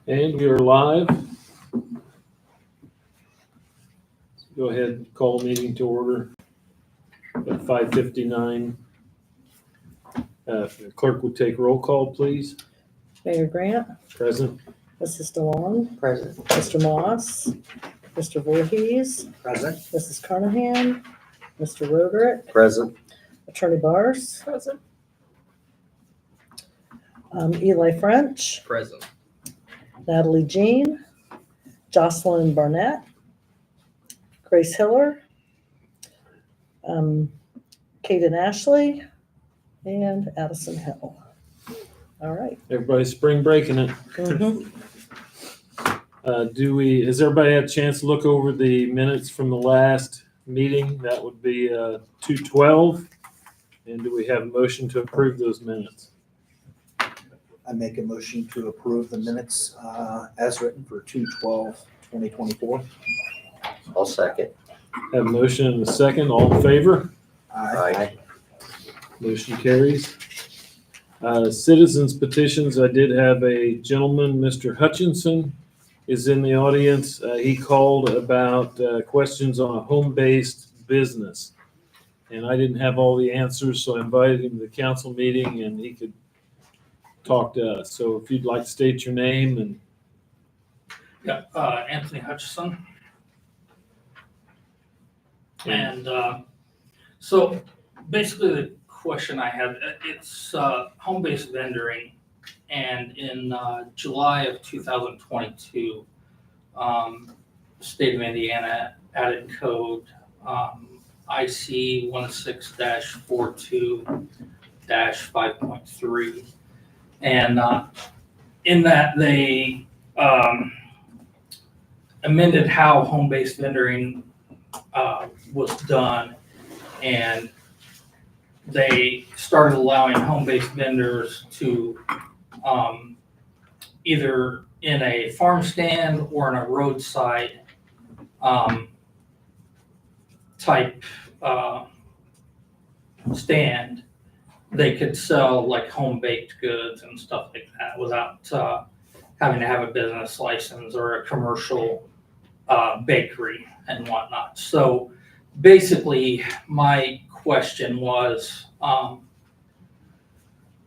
And we are live. Go ahead and call meeting to order at 5:59. If the clerk would take roll call, please. Mayor Grant, Present. Mrs. DeLong, Present. Mr. Moss, Mr. Voorhees, Present. Mrs. Carnahan, Mr. Roderick, Present. Attorney Bars, Present. Eli French, Present. Natalie Jean, Jocelyn Barnett, Grace Hiller, Kaden Ashley, and Addison Hill. All right. Everybody's spring breaking it. Mhm. Has everybody had a chance to look over the minutes from the last meeting? That would be 2/12. And do we have a motion to approve those minutes? I make a motion to approve the minutes as written for 2/12/2024. I'll second. Have a motion and a second. All in favor? Aye. Motion carries. Citizens petitions, I did have a gentleman, Mr. Hutchinson, is in the audience. He called about questions on a home-based business. And I didn't have all the answers, so I invited him to the council meeting and he could talk to us. So if you'd like to state your name and. Yeah, Anthony Hutchison. And so basically the question I had, it's home-based vendoring. And in July of 2022, state of Indiana added code IC 16-42-5.3. And in that they amended how home-based vendoring was done, and they started allowing home-based vendors to either in a farm stand or in a roadside type stand, they could sell like home-baked goods and stuff like that without having to have a business license or a commercial bakery and whatnot. So basically, my question was,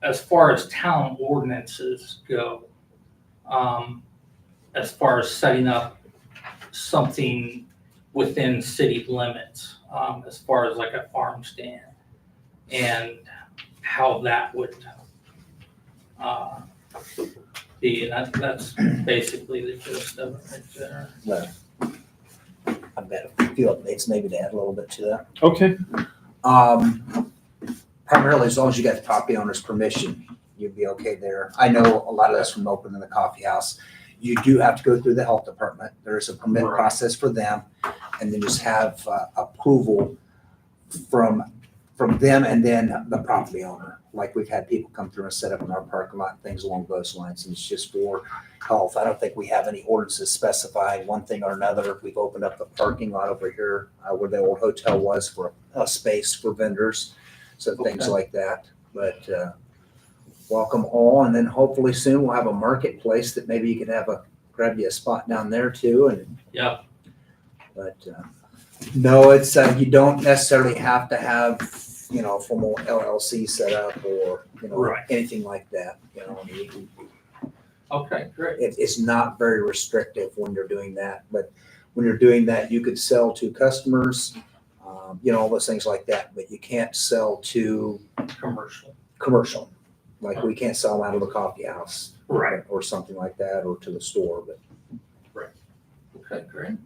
as far as town ordinances go, as far as setting up something within city limits, as far as like a farm stand, and how that would be. That's basically the gist of it right there. Well, I've got a few updates maybe to add a little bit to that. Okay. Primarily, as long as you got the property owner's permission, you'd be okay there. I know a lot of that's from opening the coffee house. You do have to go through the health department. There's a permit Right. process for them, and then just have approval from them and then the property owner. Like we've had people come through and set up in our parking lot, things along those lines, and it's just for health. I don't think we have any ordinances specifying one thing or another. We've opened up the parking lot over here where the old hotel was for a space for vendors, so things Okay. like that. But welcome all, and then hopefully soon we'll have a marketplace that maybe you could grab you a spot down there too. And Yeah. but no, it's you don't necessarily have to have a formal LLC set up or Right. anything like that. Okay, great. It's not very restrictive when you're doing that. But when you're doing that, you could sell to customers, all those things like that. But you can't sell to commercial. Like we can't sell them out of the coffee house, Right. or something like that, or to the store. But Okay, great.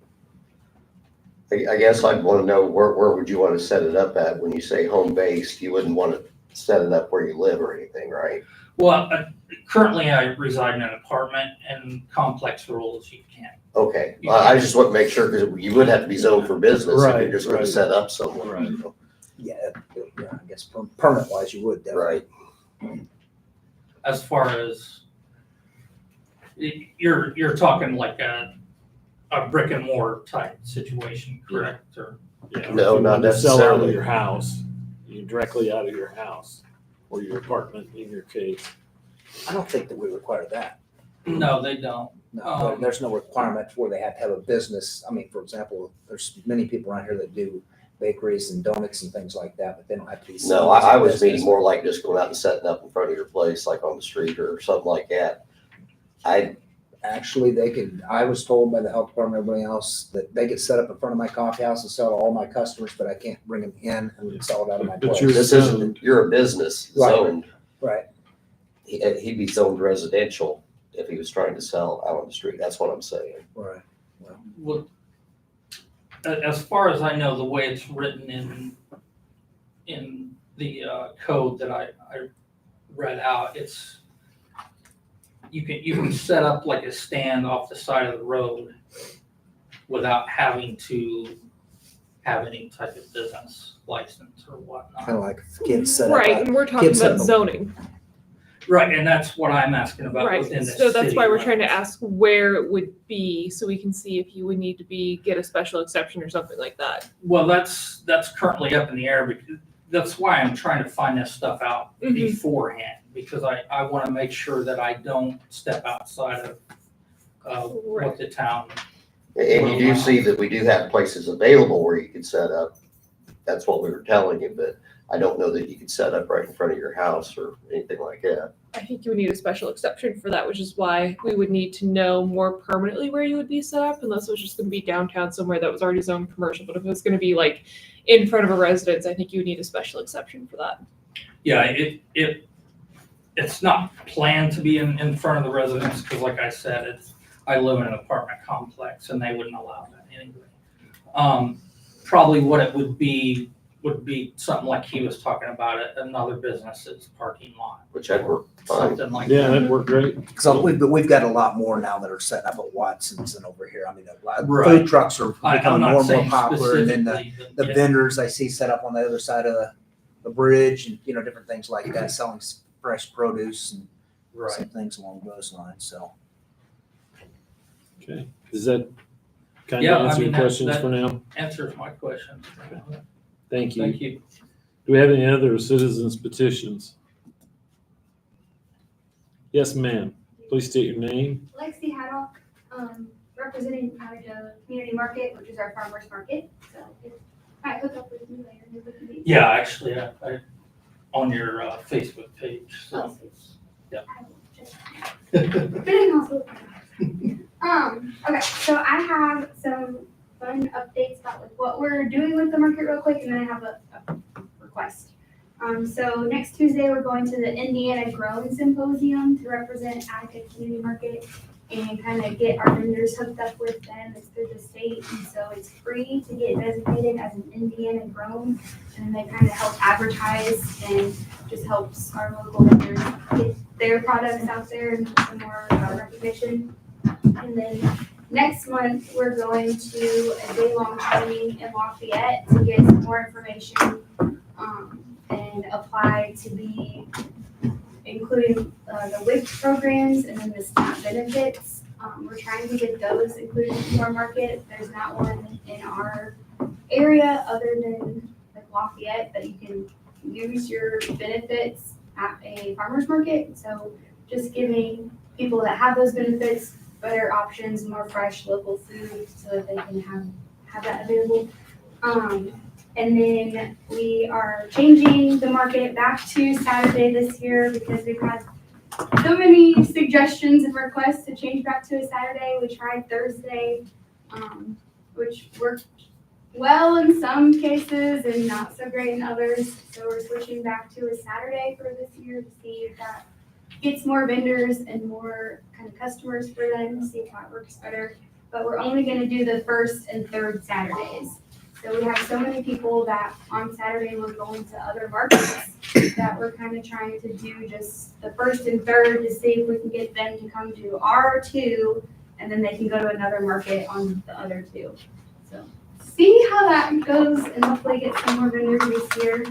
I guess I'd want to know where would you want to set it up at when you say home-based? You wouldn't want to set it up where you live or anything, right? Well, currently I reside in an apartment, and complex rules you can't. Okay, I just want to make sure, because you would have to be zoned for business if Right, you're just going right. to set up somewhere. Right. yeah, I guess permanent wise, you would definitely. Right. As far as you're talking like a brick and mortar type situation, correct? Or Yeah, if No, you not want to sell out of necessarily. your house, you directly out of your house or your apartment in your case. I don't think that we require that. No, they don't. No, there's no requirement where they have to have a business. I mean, for example, there's many people around here that do bakeries and donuts and things like that, but they don't have to be. seen No, as a I was business. meaning more like just going out and setting up in front of your place, like on the street or something like that. Actually, they could, I was told by the health department, everybody else, that they could set up in front of my coffee house and sell to all my customers, but I can't bring them in and sell it out of my But place. you're- This isn't, you're a business Right. zoned. Right, He'd be zoned residential if he was trying to sell out on the street. That's what I'm saying. right. Well, as far as I know, the way it's written in the code that I read out, it's you can set up like a stand off the side of the road without having to have any type of business license or whatnot. Kind of like kids set up. Right, and we're talking kids set about up- zoning, Right, and that's what I'm asking about right? within the So that's city why we're trying to limits. ask where it would be, so we can see if you would need to get a special exception or something like that. Well, that's currently up in the air because that's why I'm trying to find this stuff out Mhm. beforehand, because I want to make sure that I don't step outside of Right. what the town. And you do see that we do have places available where you could set up. That's what we were telling you, but I don't know that you could set up right in front of your house or anything like that. I think you would need a special exception for that, which is why we would need to know more permanently where you would be set up, unless it was just gonna be downtown somewhere that was already zoned commercial. But if it was gonna be like in front of a residence, I think you would need a special exception for that. Yeah, it's not planned to be in front of the residence, because like I said, I live in an apartment complex and they wouldn't allow that anyway. Probably what it would be something like he was talking about at another business's parking lot. Which I'd work fine. Something like Yeah, that. that'd work great. So we've got a lot more now that are setting up at Watson's and over here. I mean, Right. food trucks are I'm becoming not more and more saying popular. And then specifically, but the yeah. vendors I see set up on the other side of the bridge and, different things like that, selling fresh produce and Right. some things along those lines, so. Okay. Does that kind Yeah, of I answer mean, your that- questions that- for now? Answers my question. Thank you. Thank you. Do we have any other citizens petitions? Yes, ma'am. Please state your name. Lexi Haddock, representing Attica Community Market, which is our farmers market. So it might hook up with you later. If we can be- Yeah, actually, I on your Facebook page. Oh, So. sweet. Yeah. I will check. But anyhow, okay, so I have some fun updates about like what we're doing with the market real quick, and then I have a request. So next Tuesday, we're going to the Indiana Grown Symposium to represent Attica Community Market and kind of get our vendors hooked up with them. It's through the state, and so it's free to get designated as an Indiana Grown, and they kind of help advertise and just helps our local vendors get their products out there and get some more recognition. And then next month, we're going to a day-long training in Lafayette to get some more information and apply to be including the WIC programs and then the SNAP benefits. We're trying to get those included in our market. There's not one in our area other than like Lafayette that you can use your benefits at a farmer's market. So just giving people that have those benefits better options, more fresh local food so that they can have that available. And then we are changing the market back to Saturday this year because we've had so many suggestions and requests to change back to a Saturday. We tried Thursday, which worked well in some cases and not so great in others. So we're switching back to a Saturday for this year to see if that gets more vendors and more kind of customers for them, to see if that works better. But we're only gonna do the first and third Saturdays. So we have so many people that on Saturday we're going to other markets that we're kind of trying to do just the first and third to see if we can get them to come to our two, and then they can go to another market on the other two. So see how that goes and hopefully get some more vendors this year.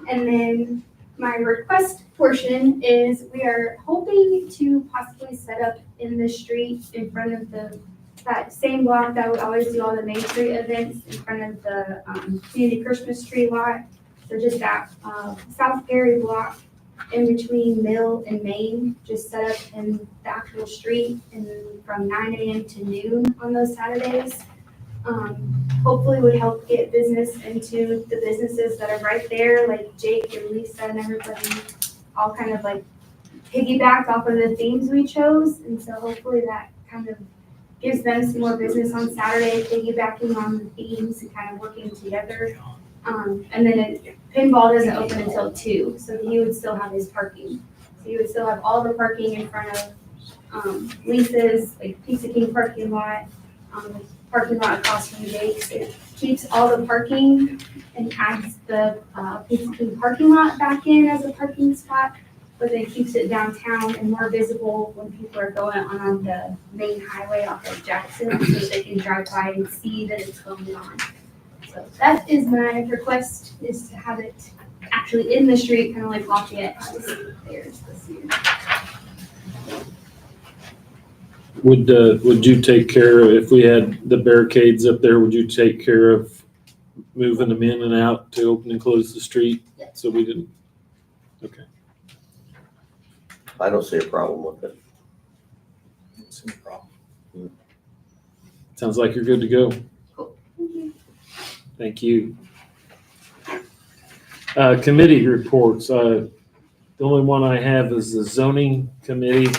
And then my request portion is we are hoping to possibly set up in the street in front of that same block that we always do all the Main Street events in front of the community Christmas tree lot. So just that South Gary block, in between Mill and Main, just set up in the actual street and from 9 a.m. to noon on those Saturdays. Hopefully would help get business into the businesses that are right there, like Jake and Lisa and everybody, all kind of like piggybacked off of the themes we chose. And so hopefully that kind of gives them some more business on Saturday, piggybacking on the themes and kind of working together. And then pinball doesn't open until 2, so he would still have his parking. So he would still have all the parking in front of Lisa's, like Pizza King parking lot, parking lot across from Jake's. It keeps all the parking and adds the Pizza King parking lot back in as a parking spot, but then keeps it downtown and more visible when people are going on the main highway off of Jackson, so they can drive by and see that it's going on. So that is my request, is to have it actually in the street, kind of like Lafayette has theirs this year. Would you take care of, if we had the barricades up there, would you take care of moving them in and out to open and close the street? Yes. So we didn't, okay. I don't see a problem with it. It's no problem. Sounds like you're good to go. Cool. Thank you. Thank you. Committee reports. The only one I have is the zoning committee,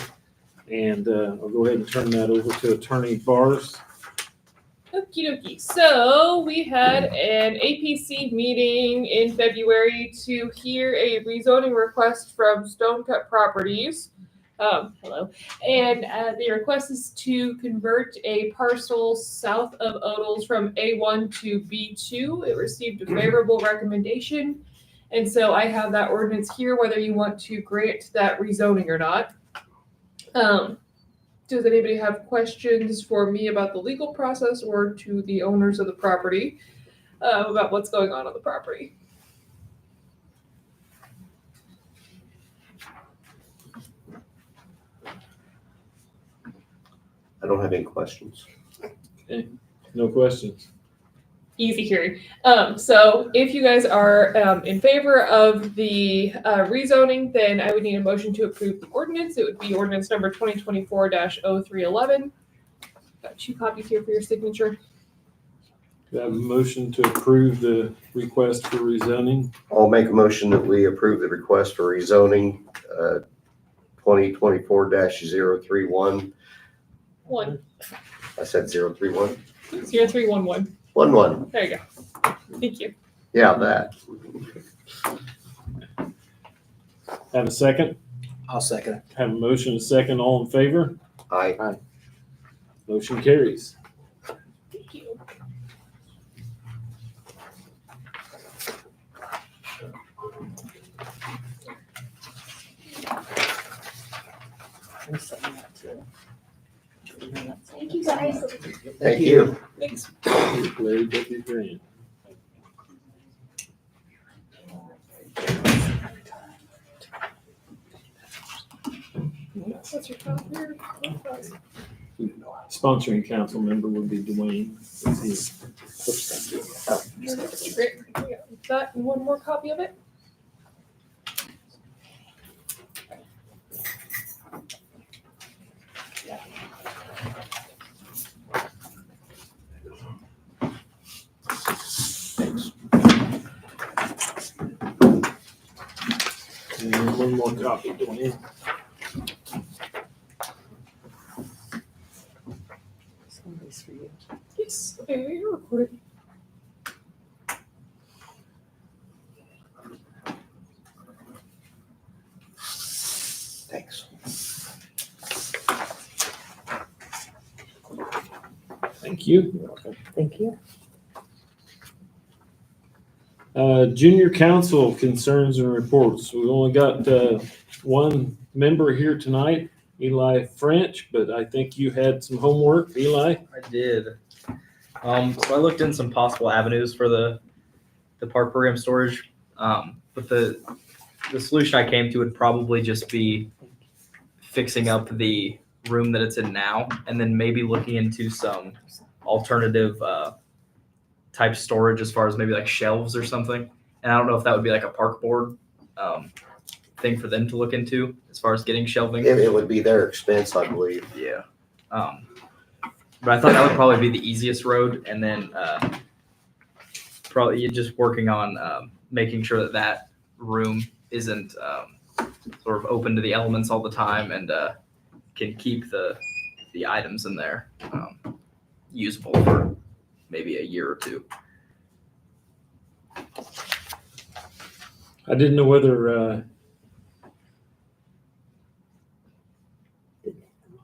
and I'll go ahead and turn that over to Attorney Bars. Okie dokie. So we had an APC meeting in February to hear a rezoning request from Stone Cut Properties. Hello. And the request is to convert a parcel south of Odles from A1 to B2. It received a favorable recommendation. And so I have that ordinance here, whether you want to grant that rezoning or not. Does anybody have questions for me about the legal process or to the owners of the property about what's going on the property? I don't have any questions. No questions. Easy hearing. So if you guys are in favor of the rezoning, then I would need a motion to approve the ordinance. It would be ordinance number 2024-0311. Got 2 copies here for your signature. Do I have a motion to approve the request for rezoning? I'll make a motion that we approve the request for rezoning, 2024-031. 1 I said 031. 0311. 11. There you go. Thank you. Yeah, that. Have a second? I'll second it. Have a motion, and a second. All in favor? I Motion carries. Thank you. Thank you guys. thank you. Thanks. Larry Deputy Grant. What's your phone here? Sponsoring council member would be Dwayne. Great. We got that and one more copy of it. And one more copy, Dwayne. Somebody's for you. Yes. Okay, you're recorded. Thanks. Thank you. Thank you. Junior council concerns and reports. We've only got one member here tonight, Eli French, but I think you had some homework, Eli. I did. So I looked in some possible avenues for the park program storage. But the solution I came to would probably just be fixing up the room that it's in now, and then maybe looking into some alternative type storage as far as maybe like shelves or something. And I don't know if that would be like a park board thing for them to look into as far as getting shelving. It would be their expense, I believe. Yeah. But I thought that would probably be the easiest road, and then probably just working on making sure that that room isn't sort of open to the elements all the time, and can keep the items in there usable for maybe a year or two. I didn't know whether, I'll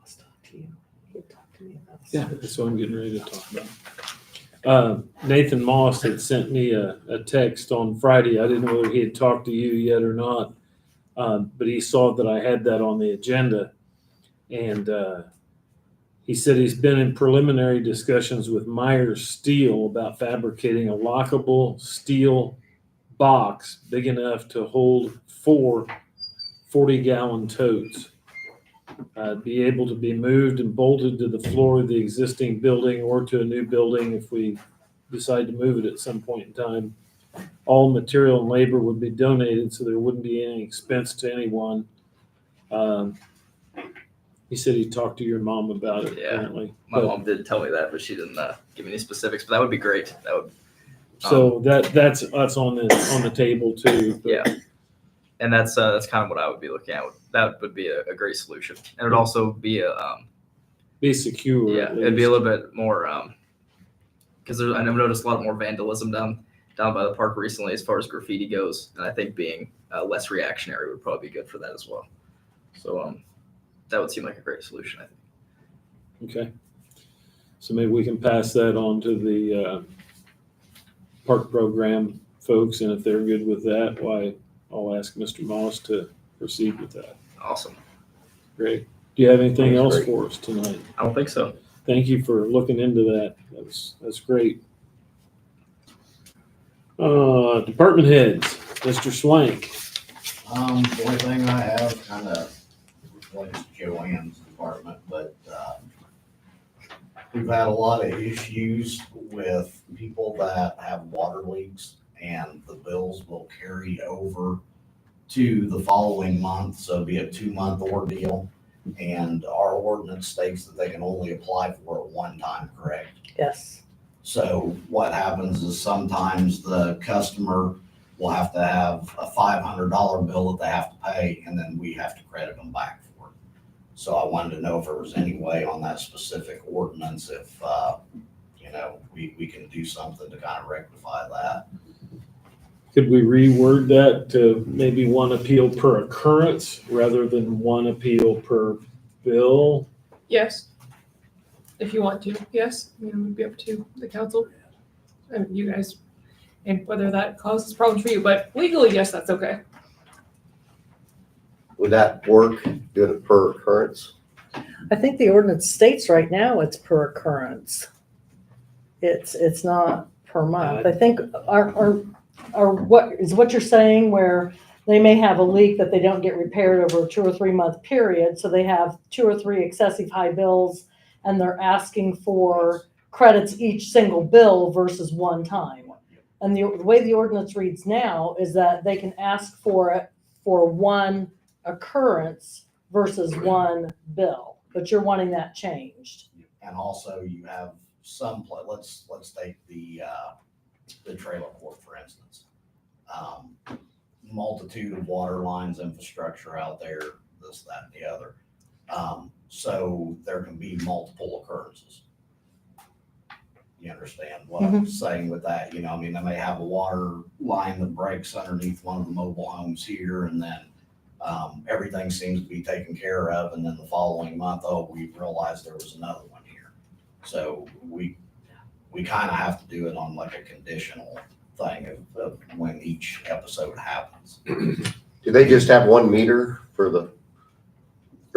talk to you. He'll talk to me about yeah, that's what I'm getting ready to talk about. Nathan Moss had sent me a text on Friday. I didn't know whether he had talked to you yet or not, but he saw that I had that on the agenda. And he said he's been in preliminary discussions with Myers Steel about fabricating a lockable steel box big enough to hold 4 40-gallon totes. Be able to be moved and bolted to the floor of the existing building or to a new building if we decide to move it at some point in time. All material and labor would be donated, so there wouldn't be any expense to anyone. He said he talked to your mom about it, Yeah. apparently. My But- mom did tell me that, but she didn't give me any specifics. But that would be great. That would. So that's on the table too. But Yeah. And that's kind of what I would be looking at. That would be a great solution, and it would also be a be secure. yeah, at it'd be a least. little bit more because I've noticed a lot more vandalism down by the park recently as far as graffiti goes, and I think being less reactionary would probably be good for that as well. So that would seem like a great solution, I think. Okay. So maybe we can pass that on to the park program folks, and if they're good with that, why, I'll ask Mr. Moss to proceed with that. Awesome. Great. Do you have anything That's else great. for us tonight? I don't think so. Thank you for looking into that. That's great. Department heads, Mr. Swank. The only thing I have kind of reflects Joanne's department, but, we've had a lot of issues with people that have water leaks, and the bills will carry over to the following month, so it'll be a 2-month ordeal. And our ordinance states that they can only apply for it one time, correct? Yes. So what happens is sometimes the customer will have to have a $500 bill that they have to pay, and then we have to credit them back for it. So I wanted to know if there was any way on that specific ordinance, if, we can do something to kind of rectify that. Could we reword that to maybe one appeal per occurrence rather than one appeal per bill? Yes. If you want to, yes. I mean, it would be up to the council and you guys, and whether that causes problems for you, but legally, yes, that's okay. Would that work, doing it per occurrence? I think the ordinance states right now it's per occurrence. It's not per month. I think what you're saying where they may have a leak that they don't get repaired over a 2 or 3 month period. So they have 2 or 3 excessive high bills and they're asking for credits each single bill versus one time. And the way the ordinance reads now is that they can ask for it for one occurrence versus one bill, but you're wanting that changed. And also you have let's take the trailer court, for instance. Multitude of water lines, infrastructure out there, this, that, and the other. So there can be multiple occurrences. You understand what I'm saying with that? They may have a water line that breaks underneath one of the mobile homes here, and then everything seems to be taken care of, and then the following month, we realized there was another one here. So we kind of have to do it on like a conditional thing of when each episode happens. Do they just have one meter or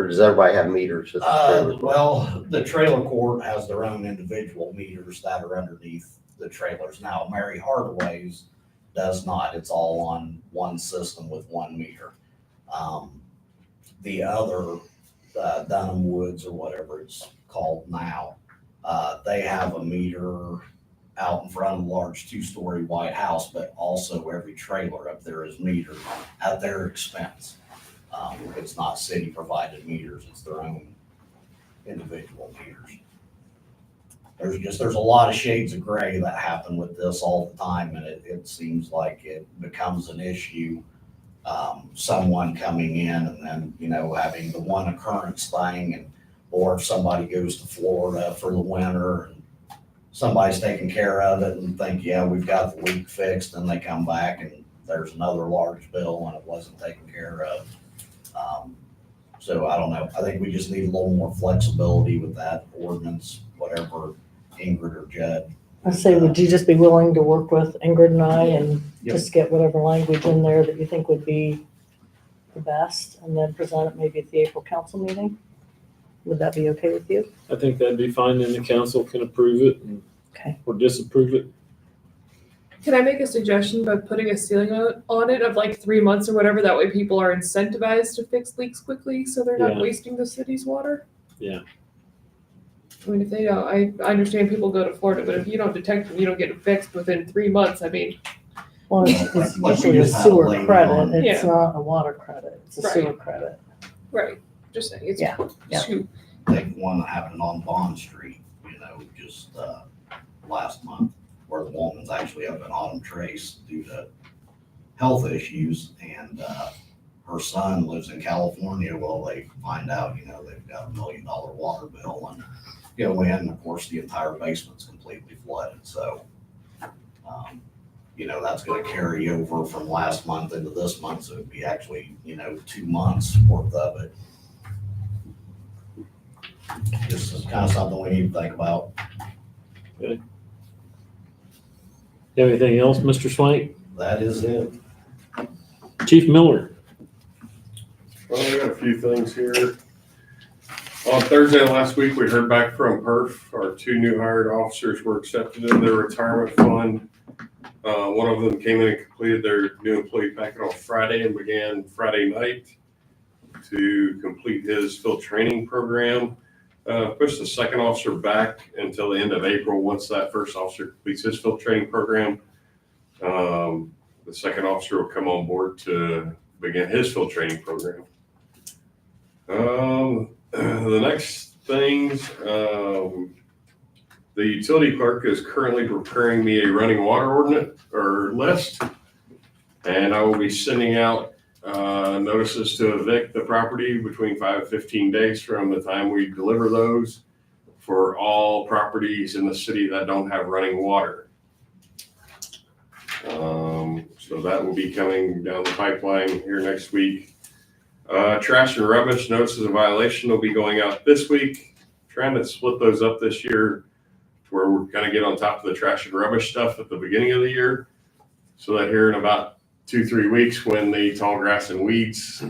does everybody have meters? At the trailer park? Well, the trailer court has their own individual meters that are underneath the trailers. Now, Mary Hardaway's does not. It's all on one system with one meter. The other, Dunham Woods or whatever it's called now, they have a meter out in front of a large 2-story white house, but also every trailer up there is metered at their expense. It's not city provided meters, it's their own individual meters. There's a lot of shades of gray that happen with this all the time, and it seems like it becomes an issue. Someone coming in and then, having the one occurrence thing, and, or if somebody goes to Florida for the winter and somebody's taking care of it and think, yeah, we've got the leak fixed, and they come back and there's another large bill and it wasn't taken care of. So I don't know. I think we just need a little more flexibility with that ordinance, whatever Ingrid or Judd. I say, would you just be willing to work with Ingrid and I and Yep. just get whatever language in there that you think would be the best, and then present it maybe at the April council meeting? Would that be okay with you? I think that'd be fine, and the council can approve it Okay. or disapprove it. Can I make a suggestion by putting a ceiling on it of like 3 months or whatever? That way people are incentivized to fix leaks quickly so they're not Yeah. wasting the city's water. Yeah. I mean, if they don't, I understand people go to Florida, but if you don't detect them, you don't get it fixed within 3 months. I mean, Well, it's Like we usually a just had sewer later credit, on. it's Yeah. not a water credit, it's a Right. sewer credit. right, just saying, it's Yeah, yeah. too, Like one that happened on Bond Street, just last month, where the woman's actually up in Autumn Trace due to health issues, and her son lives in California. Well, they find out, they've got $1 million water bill, and go in, and of course, the entire basement's completely flooded, so that's gonna carry over from last month into this month, so it'd be actually, 2 months worth of it. This is kind of something we need to think about. You have anything else, Mr. Swank? That is it. Chief Miller? Well, we got a few things here. On Thursday of last week, we heard back from PERF. Our 2 new hired officers were accepted in their retirement fund. One of them came in and completed their new employee packet on Friday and began Friday night to complete his field training program. Pushed the second officer back until the end of April. Once that first officer completes his field training program, the second officer will come on board to begin his field training program. The next things, the utility clerk is currently preparing me a running water ordinance or list, and I will be sending out notices to evict the property between 5 and 15 days from the time we deliver those for all properties in the city that don't have running water. So that will be coming down the pipeline here next week. Trash and rubbish notices of violation will be going out this week. Trying to split those up this year to where we're gonna get on top of the trash and rubbish stuff at the beginning of the year, so that here in about 2-3 weeks, when the tall grass and weeds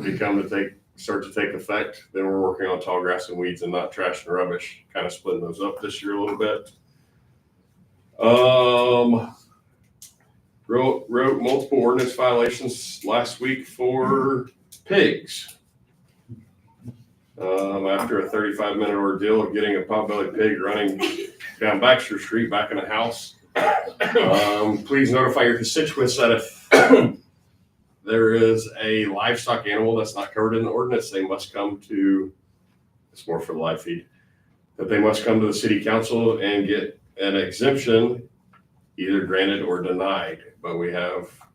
start to take effect, then we're working on tall grass and weeds and not trash and rubbish, kind of splitting those up this year a little bit. Wrote multiple ordinance violations last week for pigs. After a 35-minute ordeal of getting a potbelly pig running down Baxter Street back in a house. Please notify your constituents that if there is a livestock animal that's not covered in the ordinance, they must come to, it's more for the live feed, that they must come to the city council and get an exemption, either granted or denied. But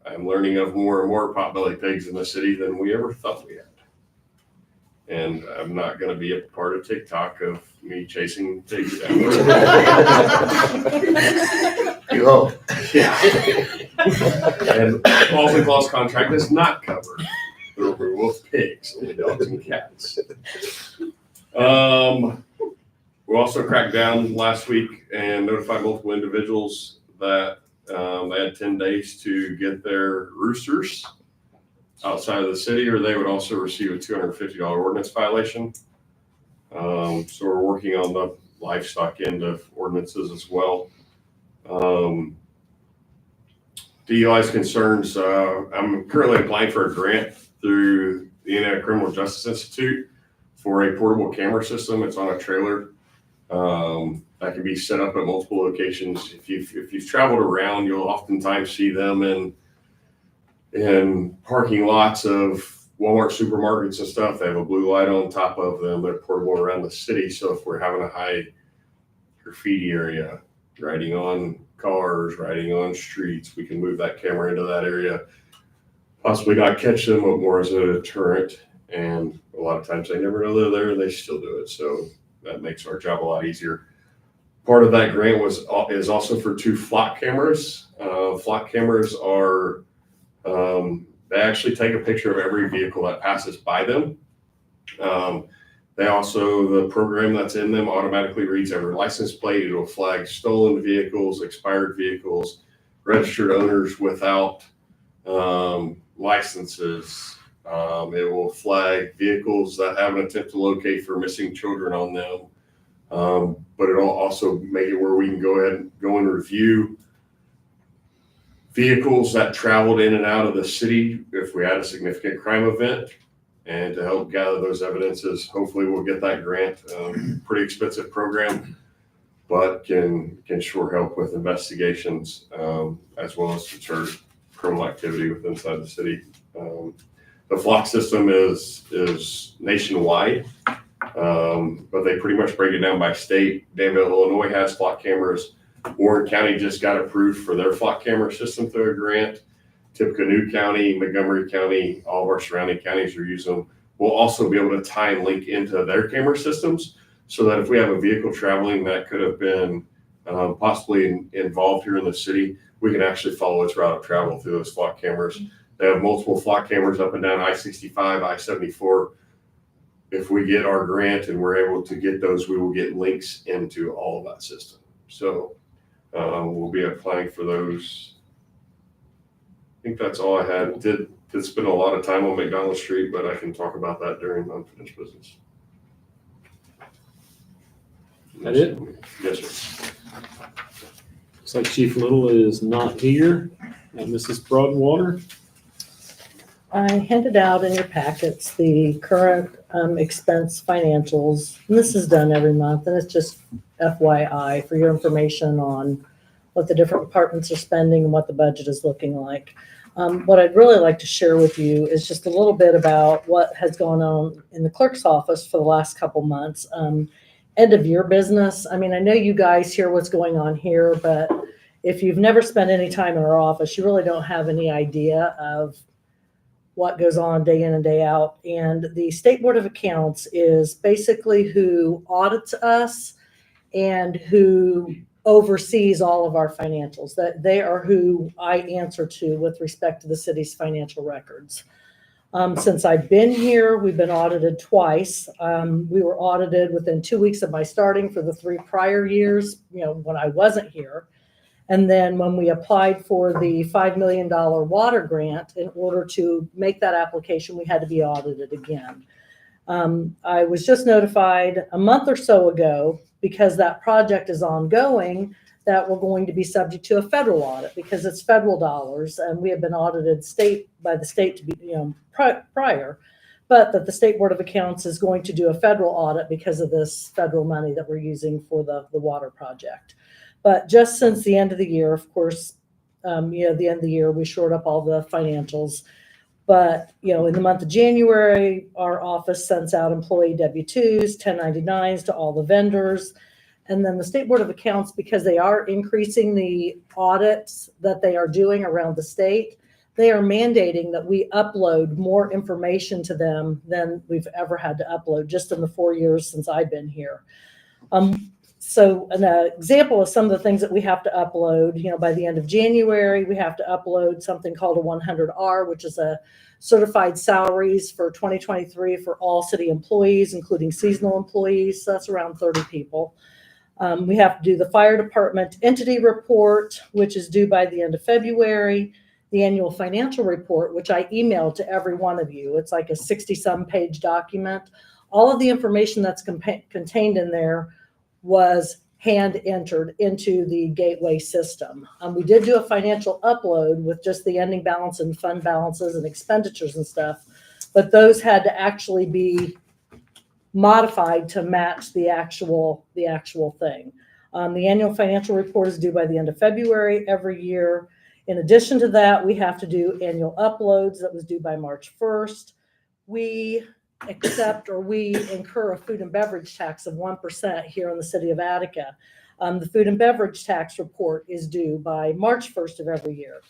I'm learning of more and more potbelly pigs in the city than we ever thought we had. And I'm not going to be a part of TikTok of me chasing pigs down. You hope. Yeah. And Baldwin Claw's contract does not cover the removal of pigs, only dogs and cats. We also cracked down last week and notified multiple individuals that they had 10 days to get their roosters outside of the city, or they would also receive a $250 ordinance violation. So we're working on the livestock end of ordinances as well. DUI's concerns, I'm currently applying for a grant through the Indiana Criminal Justice Institute for a portable camera system. It's on a trailer that can be set up at multiple locations. If you've traveled around, you'll oftentimes see them in parking lots of Walmart supermarkets and stuff, they have a blue light on top of them. They're portable around the city. So if we're having a high graffiti area, writing on cars, writing on streets, we can move that camera into that area. Possibly not catch them, but more as a deterrent. And a lot of times they never know they're there and they still do it. So that makes our job a lot easier. Part of that grant is also for 2 flock cameras. Flock cameras are, they actually take a picture of every vehicle that passes by them. They also, the program that's in them automatically reads every license plate. It'll flag stolen vehicles, expired vehicles, registered owners without licenses. It will flag vehicles that have an attempt to locate for missing children on them. But it'll also make it where we can go ahead and go and review vehicles that traveled in and out of the city if we had a significant crime event, and to help gather those evidences. Hopefully we'll get that grant. Pretty expensive program, but can sure help with investigations, as well as deter criminal activity within inside the city. The flock system is nationwide, but they pretty much break it down by state. Danville, Illinois has flock cameras. Warren County just got approved for their flock camera system through a grant. Tippecanoe County, Montgomery County, all of our surrounding counties are using them. We'll also be able to tie and link into their camera systems so that if we have a vehicle traveling that could have been possibly involved here in the city, we can actually follow its route of travel through those flock cameras. They have multiple flock cameras up and down I-65, I-74. If we get our grant and we're able to get those, we will get links into all of that system. So we'll be applying for those. I think that's all I had. Did spend a lot of time on McDonald Street, but I can talk about that during unfinished business. That it? Yes, sir. Looks like Chief Little is not here. Mrs. Broadwater? I handed out in your packets the current expense financials. And this is done every month, and it's just FYI for your information on what the different departments are spending and what the budget is looking like. What I'd really like to share with you is just a little bit about what has gone on in the clerk's office for the last couple months. End of year business. I mean, I know you guys hear what's going on here, but if you've never spent any time in our office, you really don't have any idea of what goes on day in and day out. And the State Board of Accounts is basically who audits us and who oversees all of our financials. That they are who I answer to with respect to the city's financial records. Since I've been here, we've been audited twice. We were audited within 2 weeks of my starting for the 3 prior years, when I wasn't here. And then when we applied for the $5 million water grant, in order to make that application, we had to be audited again. I was just notified a month or so ago, because that project is ongoing, that we're going to be subject to a federal audit because it's federal dollars, and we have been audited by the state to be, prior, but that the State Board of Accounts is going to do a federal audit because of this federal money that we're using for the water project. But just since the end of the year, of course, the end of the year, we shored up all the financials. But, in the month of January, our office sends out employee W-2s, 1099s to all the vendors. And then the State Board of Accounts, because they are increasing the audits that they are doing around the state, they are mandating that we upload more information to them than we've ever had to upload just in the 4 years since I've been here. So an example of some of the things that we have to upload, by the end of January, we have to upload something called a 100R, which is a certified salaries for 2023 for all city employees, including seasonal employees. So that's around 30 people. We have to do the fire department entity report, which is due by the end of February. The annual financial report, which I emailed to every one of you. It's like a 60-some page document. All of the information that's contained in there was hand entered into the gateway system. We did do a financial upload with just the ending balance and fund balances and expenditures and stuff, but those had to actually be modified to match the actual thing. The annual financial report is due by the end of February every year. In addition to that, we have to do annual uploads that was due by March 1st. we accept or we incur a food and beverage tax of 1% here in the city of Attica. The food and beverage tax report is due by March 1st of every year.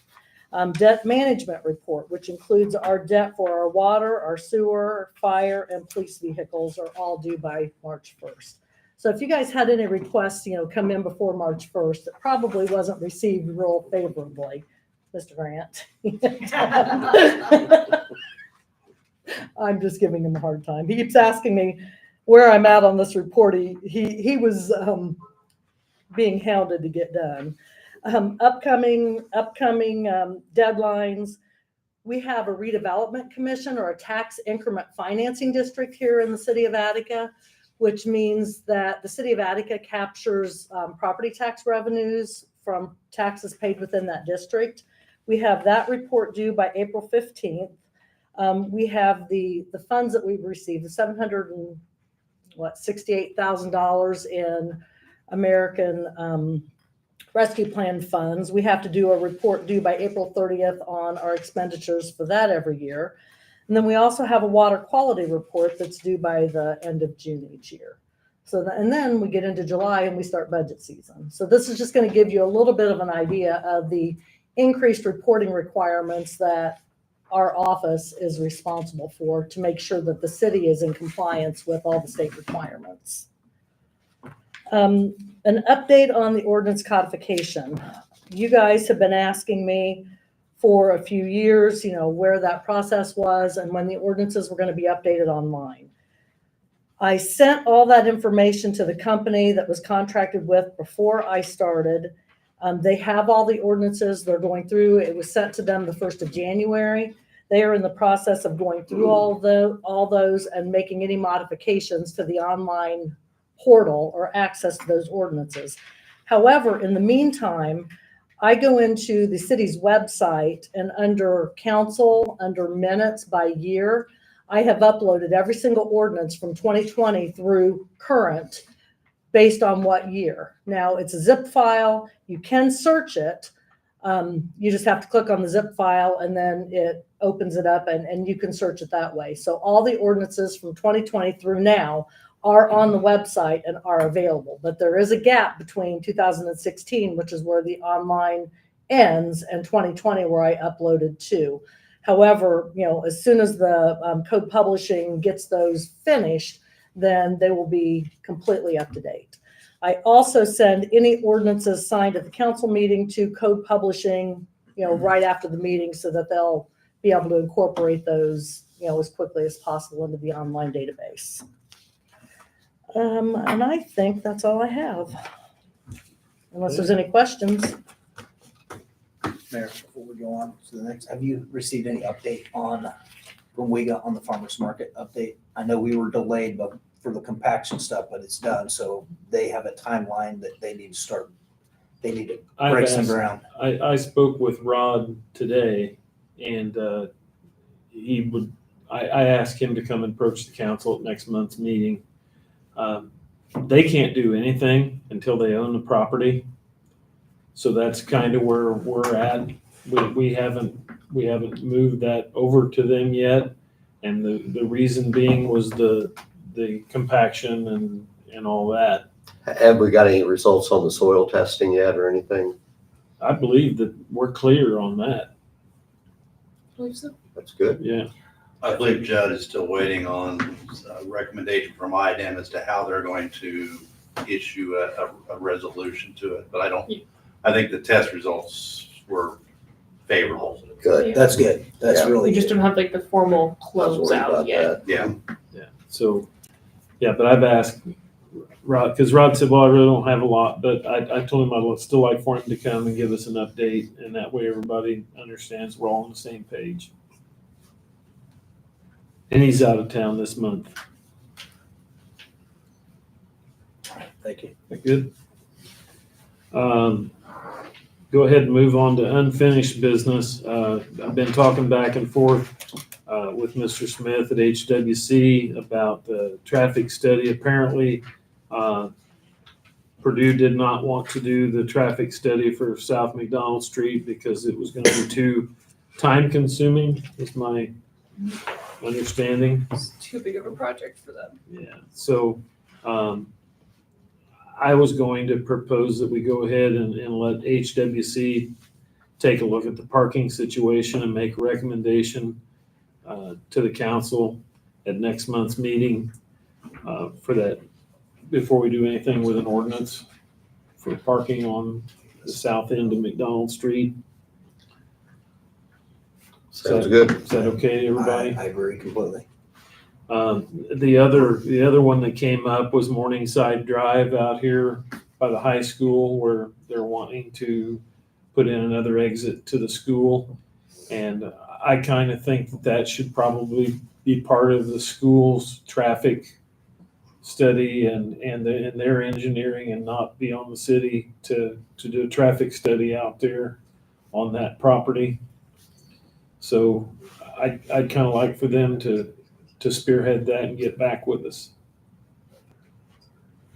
Debt management report, which includes our debt for our water, our sewer, fire, and police vehicles, are all due by March 1st. So if you guys had any requests, come in before March 1st, it probably wasn't received real favorably, Mr. Grant. I'm just giving him a hard time. He keeps asking me where I'm at on this report. He was being hounded to get done. Upcoming deadlines. We have a redevelopment commission or a tax increment financing district here in the city of Attica, which means that the city of Attica captures property tax revenues from taxes paid within that district. We have that report due by April 15th. We have the funds that we've received, the $768,000 in American Rescue Plan funds. We have to do a report due by April 30th on our expenditures for that every year. And then we also have a water quality report that's due by the end of June each year. And then we get into July and we start budget season. So this is just going to give you a little bit of an idea of the increased reporting requirements that our office is responsible for to make sure that the city is in compliance with all the state requirements. An update on the ordinance codification. You guys have been asking me for a few years, where that process was and when the ordinances were going to be updated online. I sent all that information to the company that was contracted with before I started. They have all the ordinances they're going through. It was sent to them the 1st of January. They are in the process of going through all those and making any modifications to the online portal or access to those ordinances. However, in the meantime, I go into the city's website and under council, under minutes by year, I have uploaded every single ordinance from 2020 through current based on what year. Now it's a zip file. You can search it. You just have to click on the zip file and then it opens it up and you can search it that way. So all the ordinances from 2020 through now are on the website and are available. But there is a gap between 2016, which is where the online ends, and 2020, where I uploaded to. However, as soon as the code publishing gets those finished, then they will be completely up to date. I also send any ordinances signed at the council meeting to code publishing, right after the meeting so that they'll be able to incorporate those, as quickly as possible into the online database. And I think that's all I have. Unless there's any questions. Mayor, before we go on to the next, have you received any update from WIGA on the farmer's market update? I know we were delayed for the compaction stuff, but it's done. So they have a timeline that they need to start. They need to break some ground. I spoke with Rod today and I asked him to come and approach the council at next month's meeting. They can't do anything until they own the property. So that's kind of where we're at. We haven't moved that over to them yet. And the reason being was the compaction and all that. Have we got any results on the soil testing yet or anything? I believe that we're clear on that. That's good. Yeah. I believe Judd is still waiting on a recommendation from IDEM as to how they're going to issue a resolution to it. But I think the test results were favorable. Good. That's good. That's Yeah. really We just good. don't have the formal I was close worried out about yet. that. Yeah. Yeah. So, yeah, but I've asked Rod, because Rod said, well, I really don't have a lot, but I told him I would still like for him to come and give us an update. And that way everybody understands we're all on the same page. And he's out of town this month. Thank you. That good? Go ahead and move on to unfinished business. I've been talking back and forth with Mr. Smith at HWC about the traffic study. Apparently, Purdue did not want to do the traffic study for South McDonald Street because it was going to be too time consuming, is my understanding. It's too big of a project for them. Yeah, so, I was going to propose that we go ahead and let HWC take a look at the parking situation and make a recommendation to the council at next month's meeting for that, before we do anything with an ordinance for parking on the south end of McDonald Street. Sounds good. Is that okay, everybody? I agree completely. The other one that came up was Morningside Drive out here by the high school, where they're wanting to put in another exit to the school. And I kind of think that that should probably be part of the school's traffic study and their engineering, and not be on the city to do a traffic study out there on that property. So I'd kind of like for them to spearhead that and get back with us.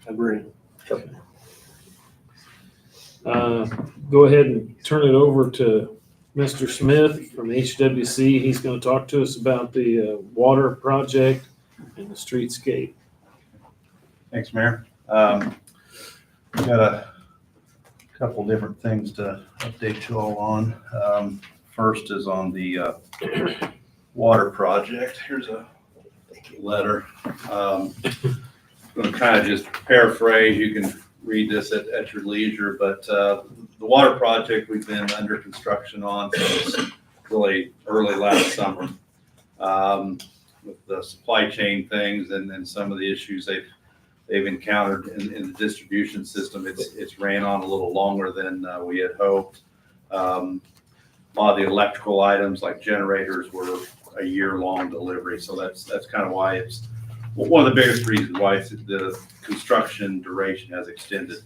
Agree. Go ahead and turn it over to Mr. Smith from HWC. He's going to talk to us about the water project and the streetscape. Thanks, Mayor. Got a couple different things to update you all on. First is on the water project. Here's a letter. I'm going to kind of just paraphrase. You can read this at your leisure, but the water project we've been under construction on since really early last summer, with the supply chain things and then some of the issues they've encountered in the distribution system. It's ran on a little longer than we had hoped. A lot of the electrical items like generators were a year-long delivery, so that's kind of why it's one of the biggest reasons why the construction duration has extended.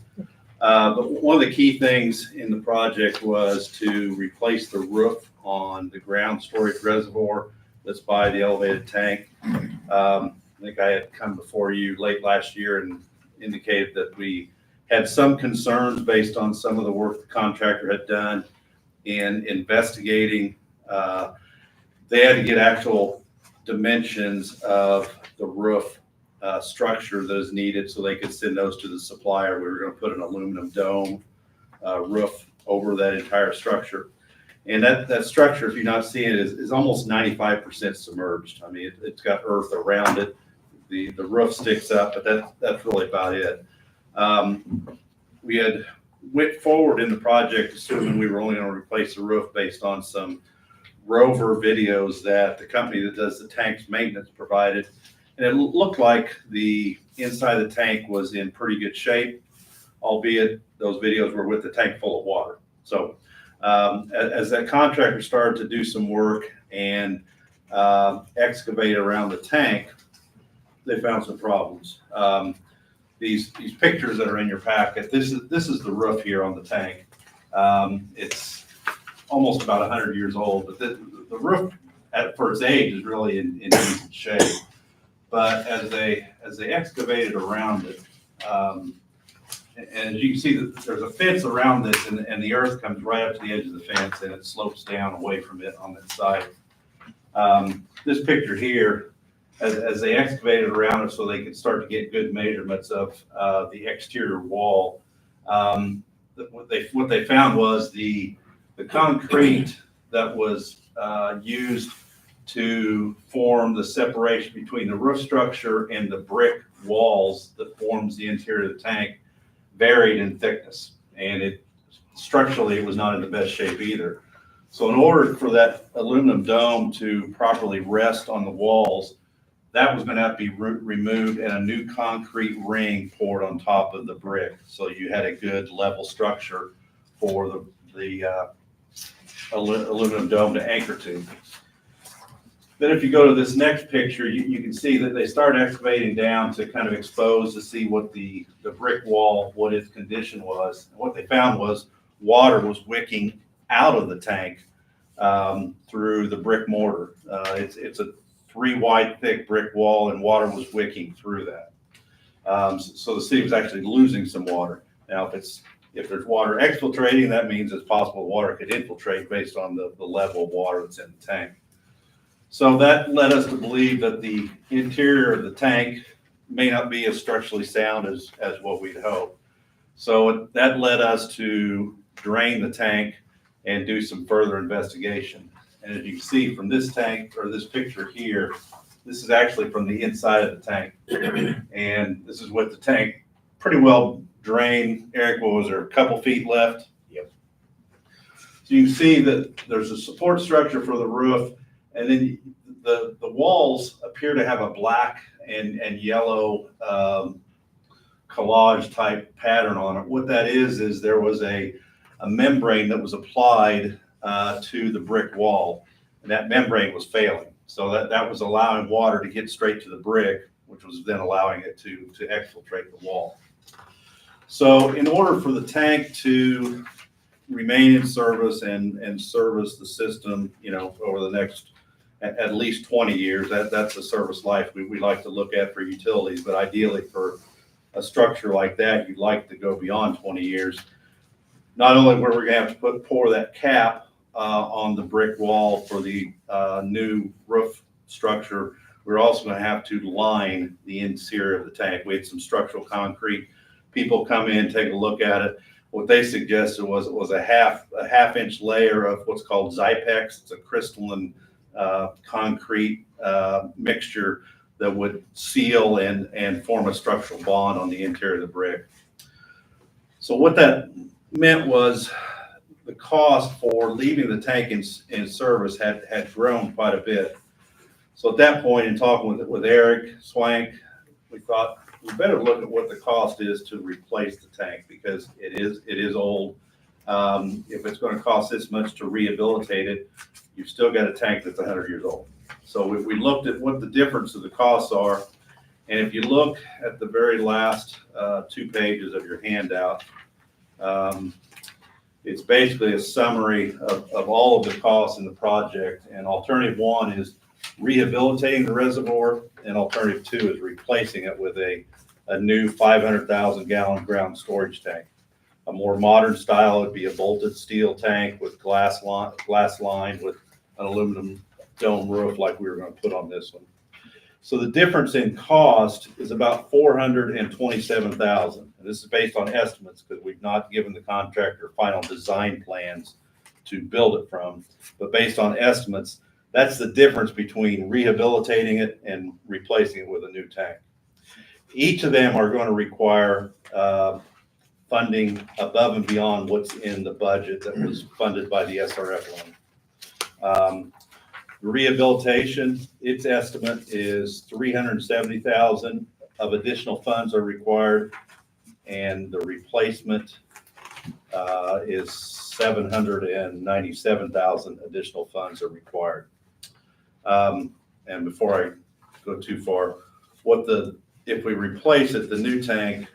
But one of the key things in the project was to replace the roof on the ground storage reservoir that's by the elevated tank. I think I had come before you late last year and indicated that we had some concerns based on some of the work the contractor had done in investigating. They had to get actual dimensions of the roof structure that is needed so they could send those to the supplier. We were going to put an aluminum dome roof over that entire structure. And that structure, if you're not seeing it, is almost 95% submerged. I mean, it's got earth around it. The roof sticks up, but that's really about it. We had went forward in the project assuming we were only going to replace the roof based on some rover videos that the company that does the tank's maintenance provided. And it looked like the inside of the tank was in pretty good shape, albeit those videos were with the tank full of water. So as that contractor started to do some work and excavate around the tank, they found some problems. These pictures that are in your packet, this is the roof here on the tank. It's almost about 100 years old, but the roof for its age is really in decent shape. But as they excavated around it, and as you can see, there's a fence around this, and the earth comes right up to the edge of the fence, and it slopes down away from it on that side. This picture here, as they excavated around it so they could start to get good measurements of the exterior wall, what they found was the concrete that was used to form the separation between the roof structure and the brick walls that forms the interior of the tank varied in thickness, and structurally it was not in the best shape either. So in order for that aluminum dome to properly rest on the walls, that was going to have to be removed and a new concrete ring poured on top of the brick, so you had a good level structure for the aluminum dome to anchor to. Then if you go to this next picture, you can see that they start excavating down to kind of expose to see what the brick wall, what its condition was. And what they found was water was wicking out of the tank through the brick mortar. It's a 3 wide thick brick wall, and water was wicking through that. So the city was actually losing some water. Now, if there's water exfiltrating, that means it's possible water could infiltrate based on the level of water that's in the tank. So that led us to believe that the interior of the tank may not be as structurally sound as what we'd hoped. So that led us to drain the tank and do some further investigation. And as you can see from this tank, or this picture here, this is actually from the inside of the tank. And this is what the tank pretty well drained. Eric, what was there, a couple feet left? Yep. So you can see that there's a support structure for the roof, and then the walls appear to have a black and yellow collage type pattern on it. What that is there was a membrane that was applied to the brick wall, and that membrane was failing. So that was allowing water to get straight to the brick, which was then allowing it to exfiltrate the wall. So in order for the tank to remain in service and service the system, over the next at least 20 years, that's the service life we like to look at for utilities. But ideally for a structure like that, you'd like to go beyond 20 years. Not only were we gonna have to pour that cap on the brick wall for the new roof structure, we're also gonna have to line the interior of the tank. We had some structural concrete people come in, take a look at it. What they suggested was a half inch layer of what's called Zypex. It's a crystalline concrete mixture that would seal and form a structural bond on the interior of the brick. So what that meant was the cost for leaving the tank in service had grown quite a bit. So at that point, in talking with Eric Swank, we thought we better look at what the cost is to replace the tank, because it is old. If it's going to cost this much to rehabilitate it, you've still got a tank that's 100 years old. So we looked at what the difference of the costs are. And if you look at the very last 2 pages of your handout, it's basically a summary of all of the costs in the project. And alternative 1 is rehabilitating the reservoir, and alternative 2 is replacing it with a new 500,000 gallon ground storage tank. A more modern style would be a bolted steel tank with glass lined with an aluminum dome roof like we were going to put on this one. So the difference in cost is about $427,000. And this is based on estimates, because we've not given the contractor final design plans to build it from. But based on estimates, that's the difference between rehabilitating it and replacing it with a new tank. Each of them are going to require funding above and beyond what's in the budget that was funded by the SRF loan. Rehabilitation, its estimate is $370,000 of additional funds are required, and the replacement is $797,000 additional funds are required. And before I go too far, if we replace it, the new tank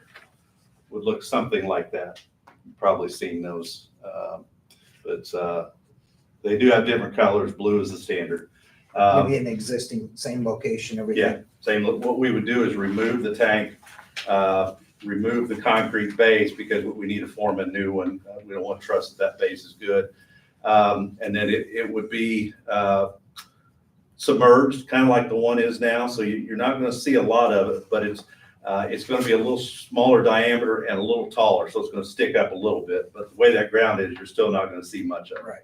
would look something like that. You've probably seen those, but they do have different colors. Blue is the standard. It'll be an existing, same location, everything. Yeah, same. What we would do is remove the tank, remove the concrete base, because we need to form a new one. We don't want to trust that base is good. And then it would be submerged, kind of like the one is now. So you're not going to see a lot of it, but it's going to be a little smaller diameter and a little taller. So it's going to stick up a little bit. But the way that ground is, you're still not going to see much of it. Right.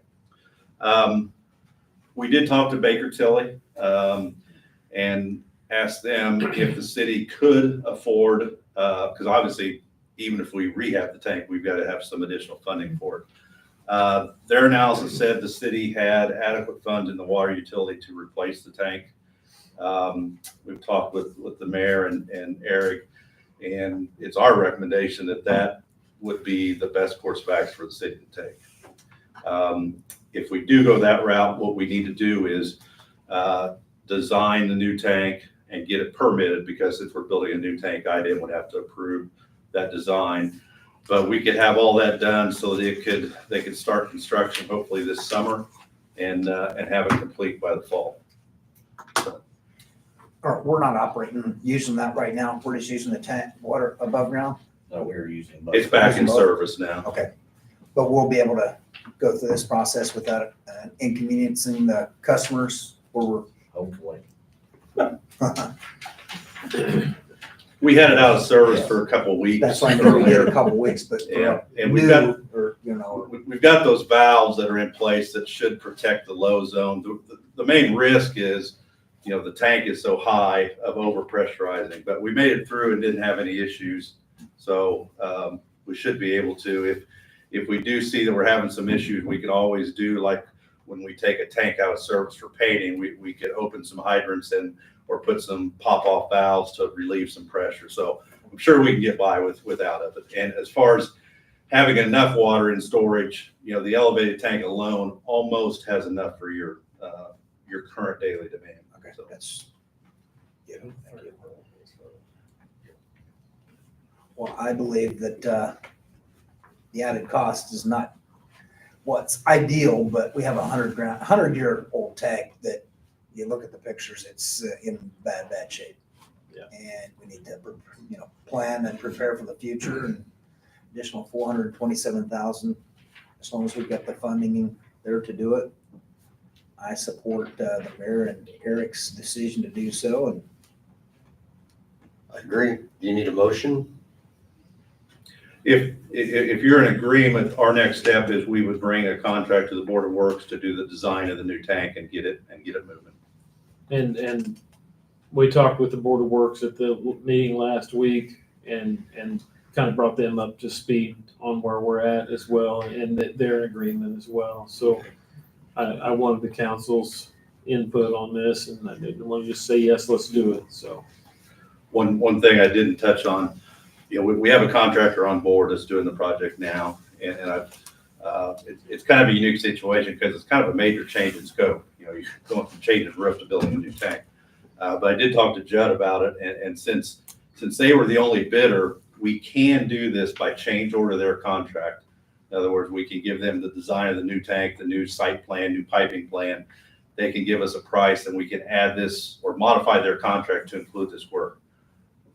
We did talk to Baker Tilly and asked them if the city could afford, because obviously, even if we rehab the tank, we've got to have some additional funding for it. Their analysis said the city had adequate funds in the water utility to replace the tank. We've talked with the mayor and Eric, and it's our recommendation that would be the best course of action for the city to take. If we do go that route, what we need to do is design the new tank and get it permitted, because if we're building a new tank, IDEM would have to approve that design. But we could have all that done so that they could start construction hopefully this summer and have it complete by the fall. Or we're not operating, using that right now. We're just using the tank, water above ground. No, we're using. It's back in service now. Okay. But we'll be able to go through this process without inconveniencing the customers, or we're hopefully. We had it out of service for a couple of weeks. That's why I know here a couple weeks, but Yeah, and new, we've got, or, you know, we've got those valves that are in place that should protect the low zone. The main risk is, you know, the tank is so high of overpressurizing, but we made it through and didn't have any issues. So we should be able to, if we do see that we're having some issues, we can always do like when we take a tank out of service for painting, we could open some hydrants and or put some pop-off valves to relieve some pressure. So I'm sure we can get by without it. And as far as having enough water in storage, you know, the elevated tank alone almost has enough for your current daily demand. okay, So that's, yeah, thank you. Well, I believe that the added cost is not what's ideal, but we have a 100-year-old tank that you look at the pictures, it's in bad shape. Yeah. And we need to, you know, plan and prepare for the future. And additional 427,000, as long as we've got the funding there to do it. I support the mayor and Eric's decision to do so. And I agree. Do you need a motion? if you're in agreement, our next step is we would bring a contract to the Board of Works to do the design of the new tank and get it moving. And we talked with the Board of Works at the meeting last week and kind of brought them up to speed on where we're at as well, and that they're in agreement as well. So I wanted the council's input on this, and I didn't want to just say, yes, let's do it, so. One thing I didn't touch on, you know, we have a contractor on board that's doing the project now, and it's kind of a unique situation because it's kind of a major change in scope. You know, you're going from changing the roof to building a new tank. But I did talk to Judd about it, and since they were the only bidder, we can do this by change order their contract. In other words, we can give them the design of the new tank, the new site plan, new piping plan. They can give us a price, and we can add this or modify their contract to include this work.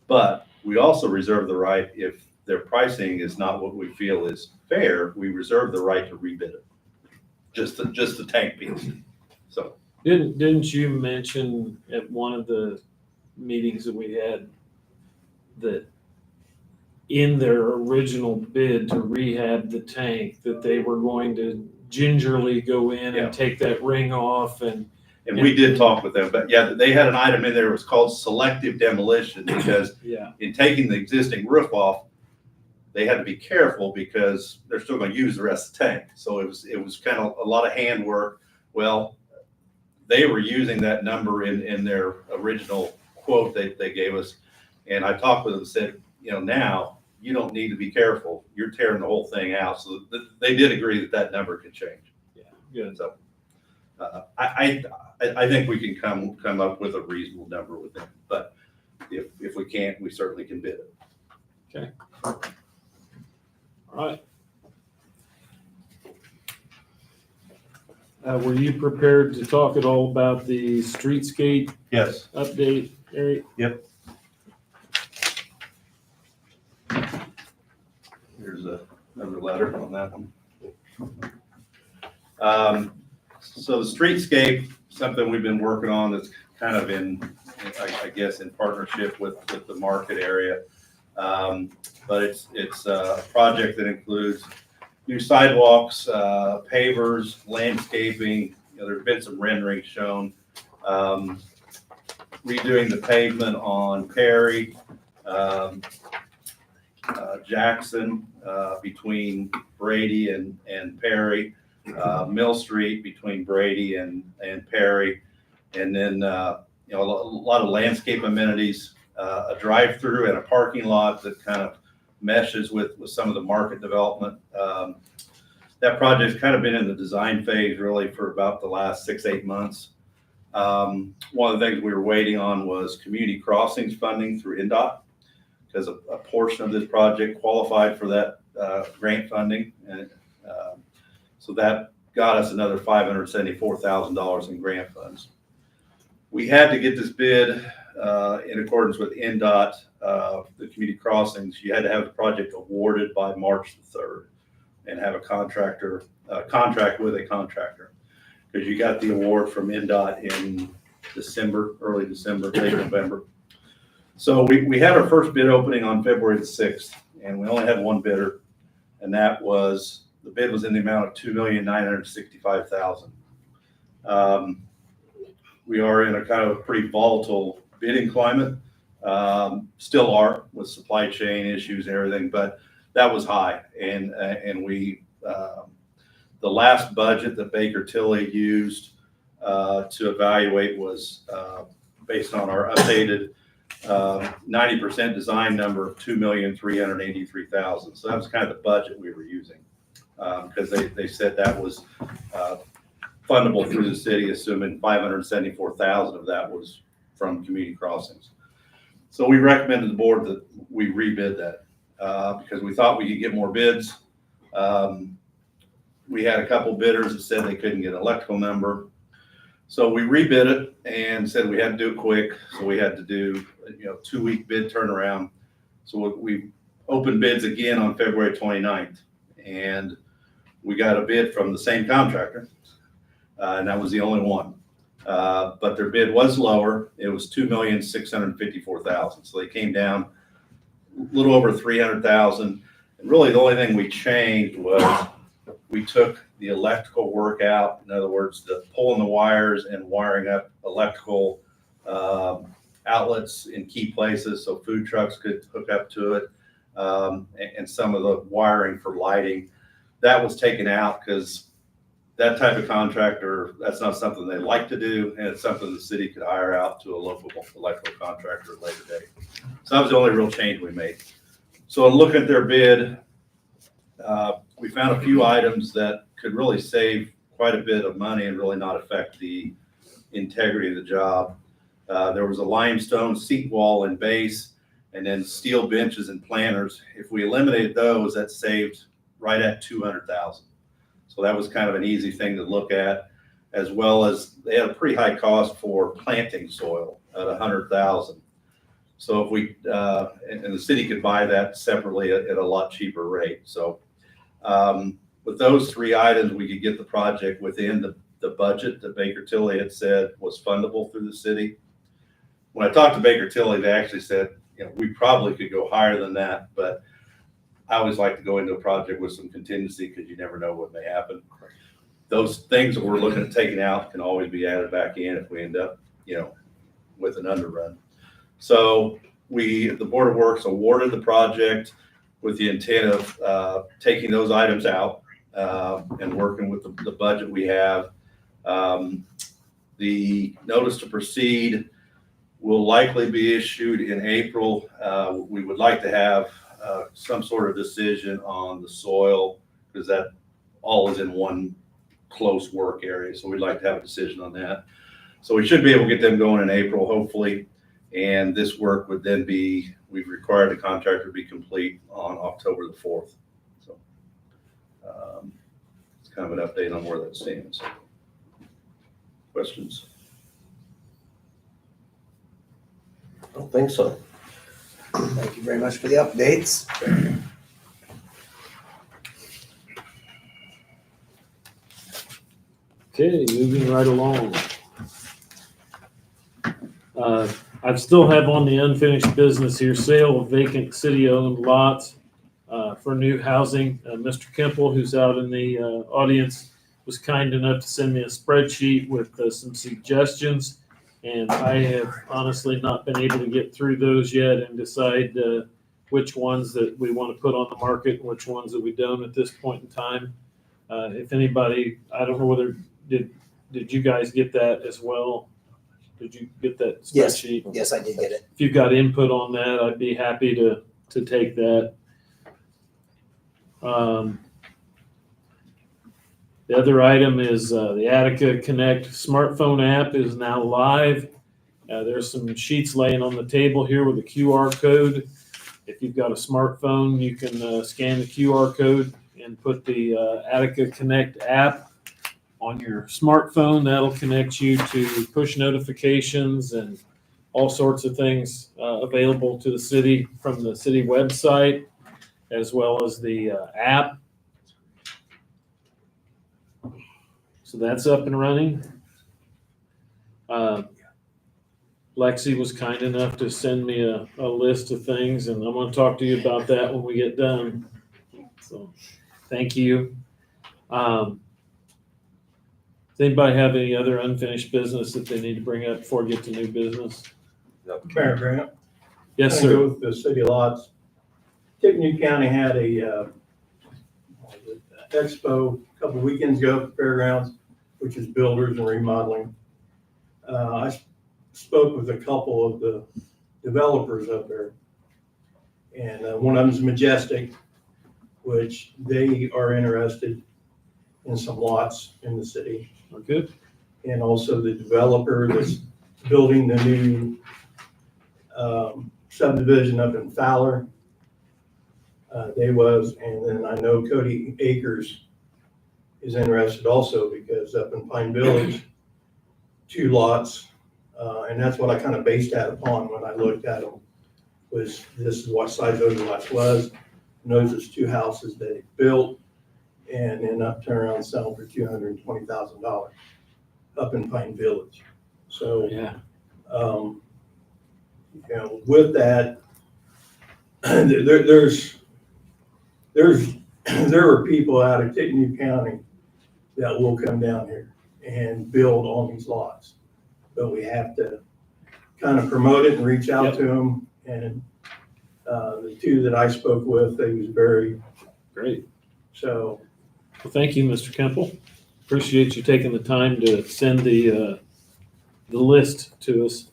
But we also reserve the right, if their pricing is not what we feel is fair, we reserve the right to rebid it. Just the tank piece. So. Didn't you mention at one of the meetings that we had that in their original bid to rehab the tank, that they were going to gingerly go in Yeah. and take that ring off and We did talk with them, but yeah, they had an item in there, it was called selective demolition, because yeah, in taking the existing roof off, they had to be careful because they're still gonna use the rest of the tank. So it was kind of a lot of handwork. Well, they were using that number in their original quote they gave us. And I talked with them and said, you know, now you don't need to be careful. You're tearing the whole thing out. So they did agree that number could change. yeah, good. So I think we can come up with a reasonable number with them, but if we can't, we certainly can bid it. All right. Were you prepared to talk at all about the streetscape Yes. update, Eric? Here's another letter on that one. So the streetscape, something we've been working on that's kind of I guess, in partnership with the market area. But it's a project that includes new sidewalks, pavers, landscaping. You know, there's been some renderings shown. Redoing the pavement on Perry, Jackson, between Brady and Perry, Mill Street between Brady and Perry, and then you know, a lot of landscape amenities, a drive-through and a parking lot that kind of meshes with some of the market development. That project's kind of been in the design phase really for about the last 6-8 months. One of the things we were waiting on was community crossings funding through NDOT, because a portion of this project qualified for that grant funding. And so that got us another $574,000 in grant funds. We had to get this bid in accordance with NDOT, the community crossings. You had to have the project awarded by March the 3rd and have a contract with a contractor, because you got the award from NDOT in December, early December, late November. So we had our first bid opening on February the 6th, and we only had one bidder, and the bid was in the amount of $2,965,000. We are in a kind of pretty volatile bidding climate, still are with supply chain issues and everything, but that was high. And we, the last budget that Baker Tilly used to evaluate was based on our updated 90% design number of $2,383,000. So that was kind of the budget we were using, because they said that was fundable through the city, assuming $574,000 of that was from community crossings. So we recommended the board that we rebid that because we thought we could get more bids. We had a couple bidders that said they couldn't get an electrical number. So we rebid it and said we had to do it quick. So we had to do, 2-week bid turnaround. So we opened bids again on February 29th, and we got a bid from the same contractor, and that was the only one. But their bid was lower. It was $2,654,000. So they came down a little over $300,000. And really the only thing we changed was we took the electrical work out. In other words, the pulling the wires and wiring up electrical outlets in key places so food trucks could hook up to it, and some of the wiring for lighting. That was taken out because that type of contractor, that's not something they like to do, and it's something the city could hire out to a local electrical contractor at a later date. So that was the only real change we made. So in looking at their bid, we found a few items that could really save quite a bit of money and really not affect the integrity of the job. There was a limestone seat wall and base, and then steel benches and planters. If we eliminated those, that saved right at $200,000. So that was kind of an easy thing to look at, as well as they had a pretty high cost for planting soil at $100,000. So if we, and the city could buy that separately at a lot cheaper rate. So with those 3 items, we could get the project within the budget that Baker Tilly had said was fundable through the city. When I talked to Baker Tilly, they actually said, we probably could go higher than that, but I always like to go into a project with some contingency because you never know what may happen. Those things that we're looking at taking out can always be added back in if we end up, with an underrun. So the Board of Works awarded the project with the intent of taking those items out and working with the budget we have. The notice to proceed will likely be issued in April. We would like to have some sort of decision on the soil, because that all is in one close work area. So we'd like to have a decision on that. So we should be able to get them going in April, hopefully. And this work would then be, we've required the contractor to be complete on October the 4th. So it's kind of an update on where that stands. Questions? I don't think so. Thank you very much for the updates. Okay, moving right along. I still have on the unfinished business here, sale of vacant city-owned lots for new housing. Mr. Kemple, who's out in the audience, was kind enough to send me a spreadsheet with some suggestions. And I have honestly not been able to get through those yet and decide which ones that we want to put on the market and which ones that we don't at this point in time. If anybody, I don't know whether, did you guys get that as well? Did you get that spreadsheet? Yes, I did get it. If you've got input on that, I'd be happy to take that. The other item is the Attica Connect smartphone app is now live. There's some sheets laying on the table here with a QR code. If you've got a smartphone, you can scan the QR code and put the Attica Connect app on your smartphone. That'll connect you to push notifications and all sorts of things available to the city from the city website, as well as the app. So that's up and running. Lexi was kind enough to send me a list of things, and I'm gonna talk to you about that when we get done. So, thank you. Does anybody have any other unfinished business that they need to bring up before we get to new business? Mayor Grant. Yes, Gonna sir. go with the city lots. Tiffany County had a expo a couple of weekends ago at the fairgrounds, which is builders and remodeling. I spoke with a couple of the developers up there. And one of them is Majestic, which they are interested in some lots in the city. Good. And also the developer that's building the new subdivision up in Fowler. They was, and then I know Cody Acres is interested also because up in Pine Village, 2 lots, and that's what I kind of based that upon when I looked at them, was this is what size those lots was. And those is 2 houses that he built and then up turn around and sell for $220,000 up in Pine Village. So, Yeah. you know, with that, there are people out of Tippecanoe County that will come down here and build on these lots. But we have to kind of promote it and reach out to them. And the 2 that I spoke with, they was very, Great. so. Well, thank you, Mr. Kemple. Appreciate you taking the time to send the list to us.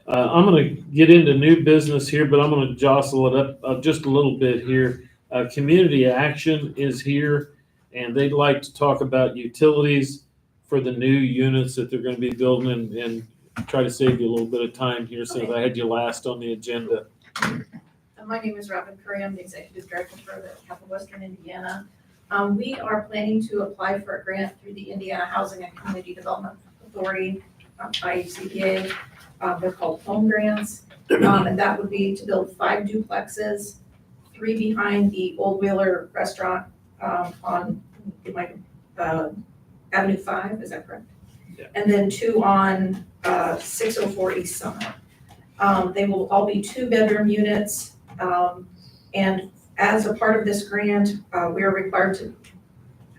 I'm gonna get into new business here, but I'm gonna jostle it up just a little bit here. Community Action is here, and they'd like to talk about utilities for the new units that they're gonna be building and try to save you a little bit of time here since I had you last on the agenda. My name is Robin Curry. I'm the Executive Director for the Capital Western Indiana. We are planning to apply for a grant through the Indiana Housing and Community Development Authority, IHCDA. They're called home grants. And that would be to build 5 duplexes, 3 behind the Old Wheeler Restaurant on Avenue 5, is that correct? Yeah. And then 2 on 604 East Summit. They will all be 2-bedroom units. And as a part of this grant, we are required to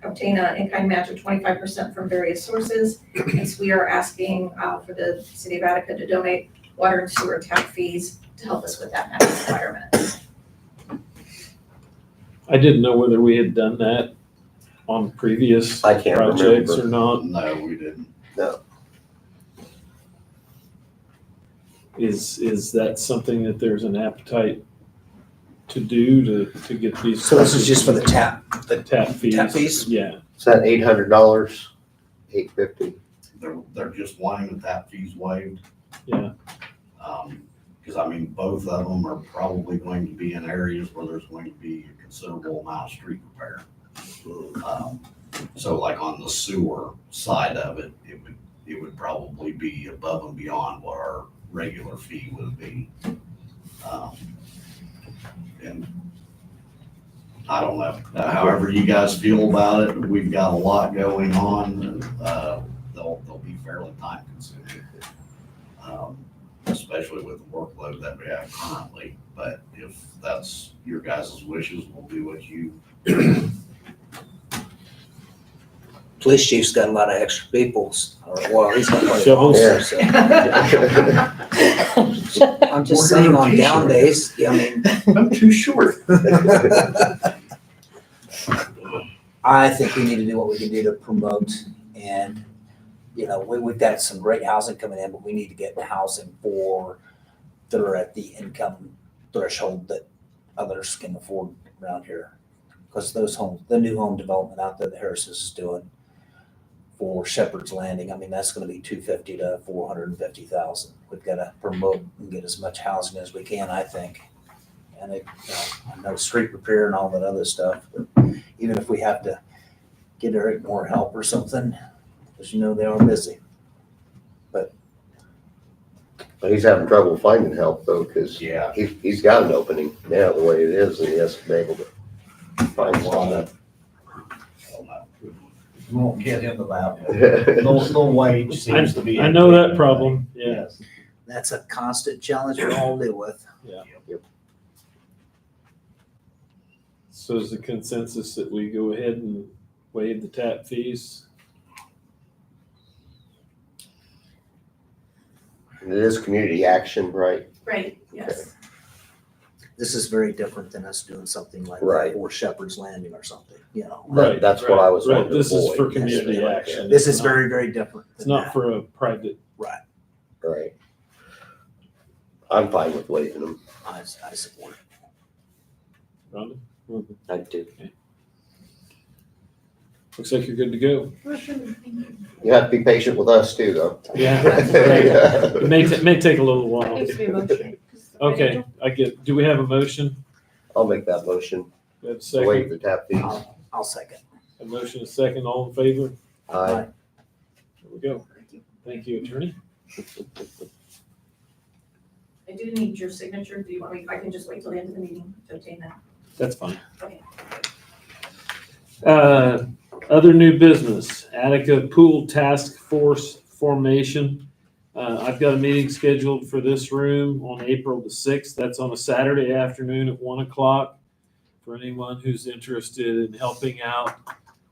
obtain an in-kind match of 25% from various sources. And so we are asking for the city of Attica to donate water and sewer tap fees to help us with that match requirement. I didn't know whether we had done that on previous I can't projects remember. or not. No, we didn't. No. Is that something that there's an appetite to do to get these? So this is just for the tap tap fees? tap fees? Yeah. Is that $800, $850? They're just wanting the tap fees waived. Yeah. Because I mean, both of them are probably going to be in areas where there's going to be a considerable amount of street repair. So like on the sewer side of it, it would probably be above and beyond what our regular fee would be. And I don't know, however you guys feel about it, we've got a lot going on, and they'll be fairly time consuming. Especially with the workload that we have currently, but if that's your guys' wishes, we'll do what you. Police chief's got a lot of extra people, or, well, he's got quite a So- lot, so. I'm just saying on down days, I mean. I'm too short. I think we need to do what we can do to promote, and, you know, we've got some great housing coming in, but we need to get the housing for, that are at the income threshold that others can afford around here. Because those homes, the new home development out there that Harris is doing for Shepherd's Landing, I mean, that's gonna be $250,000 to $450,000. We've gotta promote and get as much housing as we can, I think. And I know street repair and all that other stuff, but even if we have to get Eric more help or something, because you know they are busy. He's having trouble finding help though, because Yeah. he's got an opening now the way it is, and he has to be able to find someone. We won't get into that. No wage seems to be. I know that problem, yeah. Yes. That's a constant challenge we all deal with. So is the consensus that we go ahead and waive the tap fees? And it is community action, right? Right, yes. This is very different than us doing something like Right. that or Shepherd's Landing or something, you know. Right, That's what I was right. wanting to This is avoid. for community Yes, right. action. This It's is not- very, very different. It's than not that. for a private. Right. I'm fine with waiving them. I support it. Rhonda? I do. Looks like you're good to go. You have to be patient with us too, though. Yeah. It may take a little while. Needs to be a motion. Okay, do we have a motion? I'll make that motion. We have a to Waive second? the tap fees. I'll second. A motion, a second, all in favor? Aye. There we go. Thank you, attorney. I do need your signature. Do you want me, I can just wait till the end of the meeting to obtain that. That's fine. Okay. Other new business, Attica Pool Task Force formation. I've got a meeting scheduled for this room on April the 6th. That's on a Saturday afternoon at 1:00 for anyone who's interested in helping out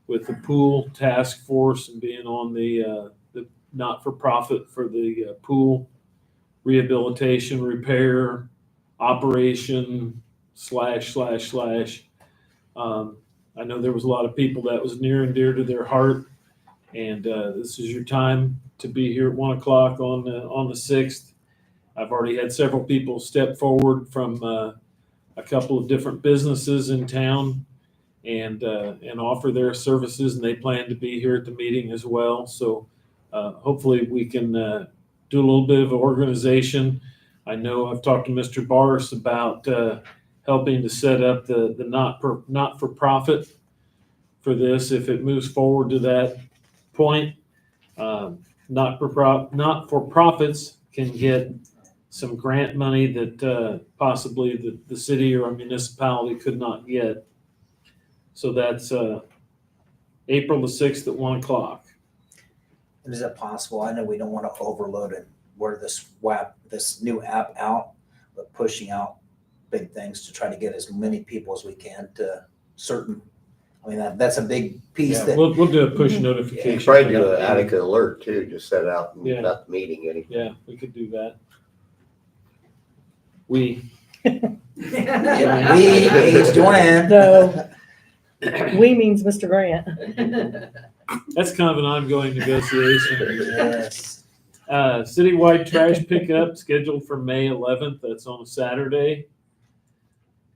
with the pool task force and being on the not-for-profit for the pool rehabilitation, repair, operation, ///. I know there was a lot of people that was near and dear to their heart, and this is your time to be here at 1:00 on the 6th. I've already had several people step forward from a couple of different businesses in town and offer their services, and they plan to be here at the meeting as well. So hopefully we can do a little bit of organization. I know I've talked to Mr. Barris about helping to set up the not-for-profit for this if it moves forward to that point. Not-for-profits can get some grant money that possibly the city or a municipality could not get. So that's April the 6th at 1:00. And is it possible? I know we don't want to overload it. We're this new app out, but pushing out big things to try to get as many people as we can to certain. I mean, that's a big piece Yeah, that. we'll do a push You notification. could probably do an Attica alert too, just set it out and Yeah. not the meeting any. Yeah, we could do that. We, Yeah, we join. No. We means Mr. Grant. that's kind of an ongoing negotiation. Yes. Citywide trash pickup scheduled for May 11th. That's on a Saturday.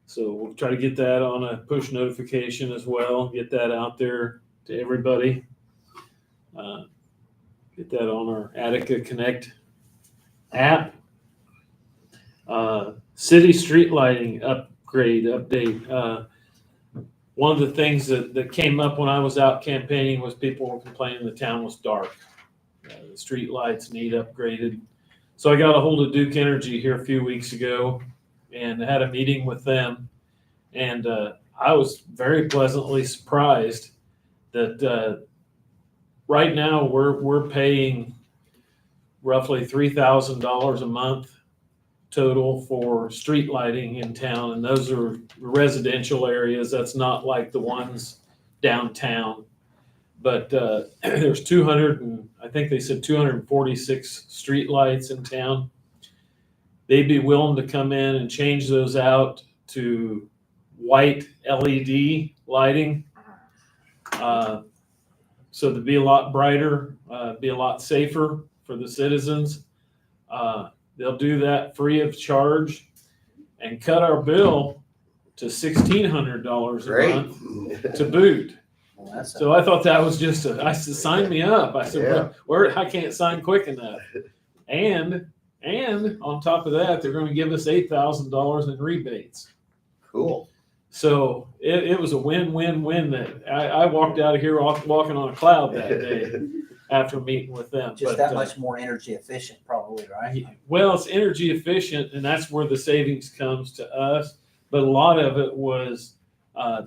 So we'll try to get that on a push notification as well, get that out there to everybody. Get that on our Attica Connect app. City street lighting update. One of the things that came up when I was out campaigning was people were complaining the town was dark. The street lights need upgraded. So I got a hold of Duke Energy here a few weeks ago and had a meeting with them. And I was very pleasantly surprised that right now we're paying roughly $3,000 a month total for street lighting in town, and those are residential areas. That's not like the ones downtown. But there's 246 street lights in town. They'd be willing to come in and change those out to white LED lighting. So to be a lot brighter, be a lot safer for the citizens. They'll do that free of charge and cut our bill to $1,600 a Great. month to boot. Well, that's So I thought that was just I said, sign me up. I said, Yeah. where I can't sign quick enough. And on top of that, they're going to give us $8,000 in rebates. Cool. So it was a win-win-win that I walked out of here walking on a cloud that day after meeting with them. just But, that much more energy efficient, probably, right? well, it's energy efficient, and that's where the savings comes to us. But a lot of it was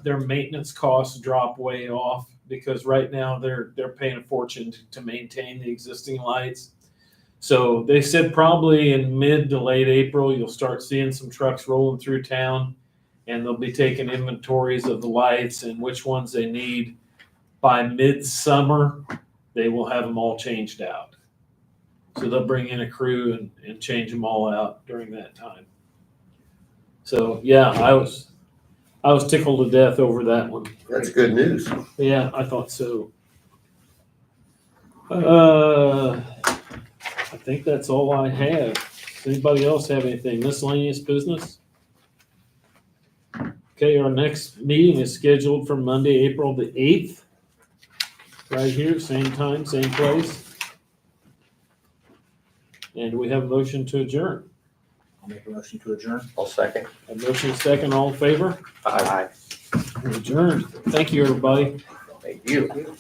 their maintenance costs drop way off because right now they're paying a fortune to maintain the existing lights. So they said probably in mid to late April, you'll start seeing some trucks rolling through town, and they'll be taking inventories of the lights and which ones they need. By midsummer, they will have them all changed out. So they'll bring in a crew and change them all out during that time. So yeah, I was tickled to death over that one. That's good news. Yeah, I thought so. I think that's all I have. Does anybody else have anything? Miscellaneous business? Okay, our next meeting is scheduled for Monday, April the 8th. Right here, same time, same place. And we have a motion to adjourn. I'll make a motion to adjourn. I'll second. A motion second, all in favor? Aye. We're adjourned. Thank you, everybody. Thank you.